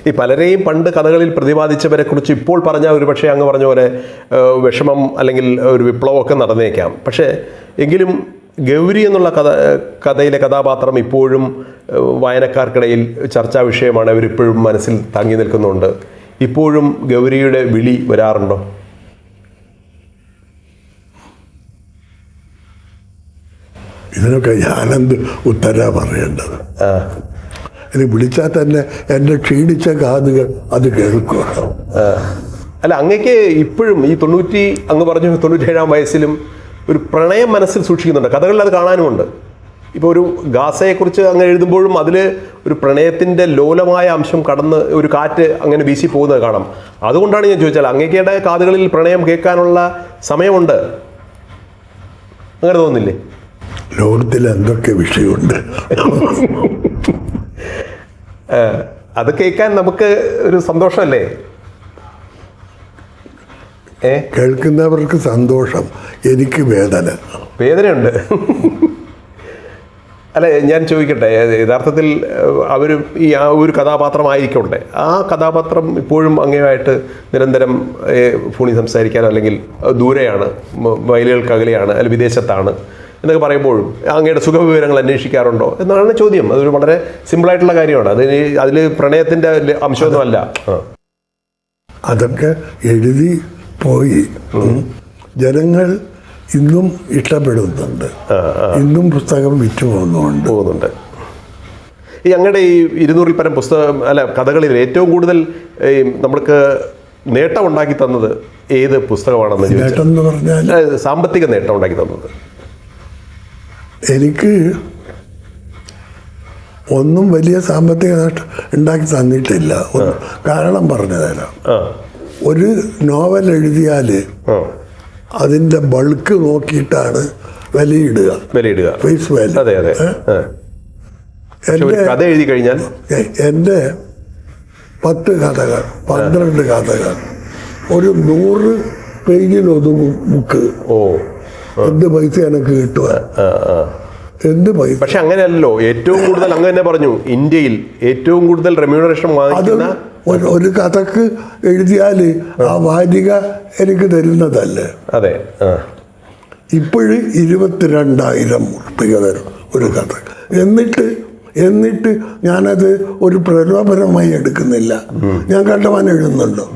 ഈ പലരെയും പണ്ട് കഥകളിൽ പ്രതിപാദിച്ചവരെ കുറിച്ച് ഇപ്പോൾ പറഞ്ഞാൽ ഒരു പക്ഷേ അങ്ങ് പറഞ്ഞ പോലെ വിഷമം അല്ലെങ്കിൽ ഒരു വിപ്ലവമൊക്കെ നടന്നേക്കാം. പക്ഷേ എങ്കിലും ഗൗരി എന്നുള്ള കഥയിലെ കഥാപാത്രം ഇപ്പോഴും വായനക്കാർക്കിടയിൽ ചർച്ചാ വിഷയമാണ്. അവരിപ്പോഴും മനസ്സിൽ തങ്ങി നിൽക്കുന്നുണ്ട്. ഇപ്പോഴും ഗൗരിയുടെ വിളി വരാറുണ്ടോ? ഇതിനൊക്കെ ഞാനെന്ത് ഉത്തരാ പറയേണ്ടത്? ഇനി വിളിച്ചാൽ തന്നെ എൻ്റെ ക്ഷീണിച്ച കാതുകൾ അത് കേൾക്കുക. അല്ല, അങ്ങക്ക് ഇപ്പോഴും ഈ അങ്ങ് പറഞ്ഞു 97-ാം വയസ്സിലും ഒരു പ്രണയം മനസ്സിൽ സൂക്ഷിക്കുന്നുണ്ട്. കഥകളിൽ അത് കാണാനുമുണ്ട്. ഇപ്പോൾ ഒരു ഗാസയെക്കുറിച്ച് അങ്ങ് എഴുതുമ്പോഴും അതിൽ ഒരു പ്രണയത്തിൻ്റെ ലോലമായ അംശം കടന്ന് ഒരു കാറ്റ് അങ്ങനെ വീശി പോകുന്നത് കാണാം. അതുകൊണ്ടാണ് ഞാൻ ചോദിച്ചാൽ അങ്ങയുടെ കാതുകളിൽ പ്രണയം കേൾക്കാനുള്ള സമയമുണ്ട്, അങ്ങനെ തോന്നുന്നില്ലേ? ലോകത്തിൽ എന്തൊക്കെ വിഷയമുണ്ട്, അത് കേൾക്കാൻ നമുക്ക് ഒരു സന്തോഷമല്ലേ? കേൾക്കുന്നവർക്ക് സന്തോഷം, എനിക്ക് വേദനയുണ്ട്. അല്ല, ഞാൻ ചോദിക്കട്ടെ, യഥാർത്ഥത്തിൽ അവർ ആ ഒരു കഥാപാത്രമായിരിക്കട്ടെ, ആ കഥാപാത്രം ഇപ്പോഴും അങ്ങേയുമായിട്ട് നിരന്തരം ഫോണിൽ സംസാരിക്കാനോ അല്ലെങ്കിൽ ദൂരെയാണ്, മൈലുകൾക്കകലെയാണ്, അല്ലെങ്കിൽ വിദേശത്താണ് എന്നൊക്കെ പറയുമ്പോഴും അങ്ങയുടെ സുഖവിവരങ്ങൾ അന്വേഷിക്കാറുണ്ടോ എന്നാണ് ചോദ്യം. അതൊരു വളരെ സിമ്പിളായിട്ടുള്ള കാര്യമാണ്. അതിൽ പ്രണയത്തിൻ്റെ അംശമൊന്നുമല്ല. അതൊക്കെ എഴുതി പോയി ജനങ്ങൾ ഇന്നും ഇഷ്ടപ്പെടുന്നുണ്ട്, ഇന്നും പുസ്തകം വിറ്റു പോകുന്നുണ്ട്. ഈ അങ്ങയുടെ ഈ 200-ൽ പരം കഥകളിൽ ഏറ്റവും കൂടുതൽ നമ്മൾക്ക് നേട്ടം ഉണ്ടാക്കി തന്നത് ഏത് പുസ്തകമാണെന്ന് നേട്ടം എന്ന് പറഞ്ഞാൽ സാമ്പത്തിക നേട്ടം ഉണ്ടാക്കി തന്നത്? എനിക്ക് ഒന്നും വലിയ സാമ്പത്തിക നേട്ടം ഉണ്ടാക്കി തന്നിട്ടില്ല. കാരണം പറഞ്ഞു തരാം. ഒരു നോവൽ എഴുതിയാൽ അതിൻ്റെ ബൾക്ക് നോക്കിയിട്ടാണ് വിലയിടുക, ഫേസ് വാല്യൂ. കഥ എഴുതി കഴിഞ്ഞാൽ എൻ്റെ 10 കഥകൾ 12 കഥകൾ ഒരു 100 പേജിലൊതുങ്ങും ബുക്ക്. എന്ത് പൈസ എനിക്ക് കിട്ടുക? എന്ത് പൈസ? പക്ഷെ അങ്ങനെയല്ലോ. ഏറ്റവും കൂടുതൽ അങ്ങ് തന്നെ പറഞ്ഞു, ഇന്ത്യയിൽ ഏറ്റവും കൂടുതൽ റെമ്യൂണറേഷൻ വാങ്ങിക്കുന്ന ഒരു കഥക്ക് എഴുതിയാൽ ആ വാരിക എനിക്ക് തരുന്നതല്ലേ? അതെ. ഇപ്പോഴും 22,000 രൂപ തരും ഒരു കഥ. എന്നിട്ട് ഞാനത് ഒരു പ്രലോഭനമായി എടുക്കുന്നില്ല. ഞാൻ കണ്ടമാനം എഴുതുന്നുണ്ടോ?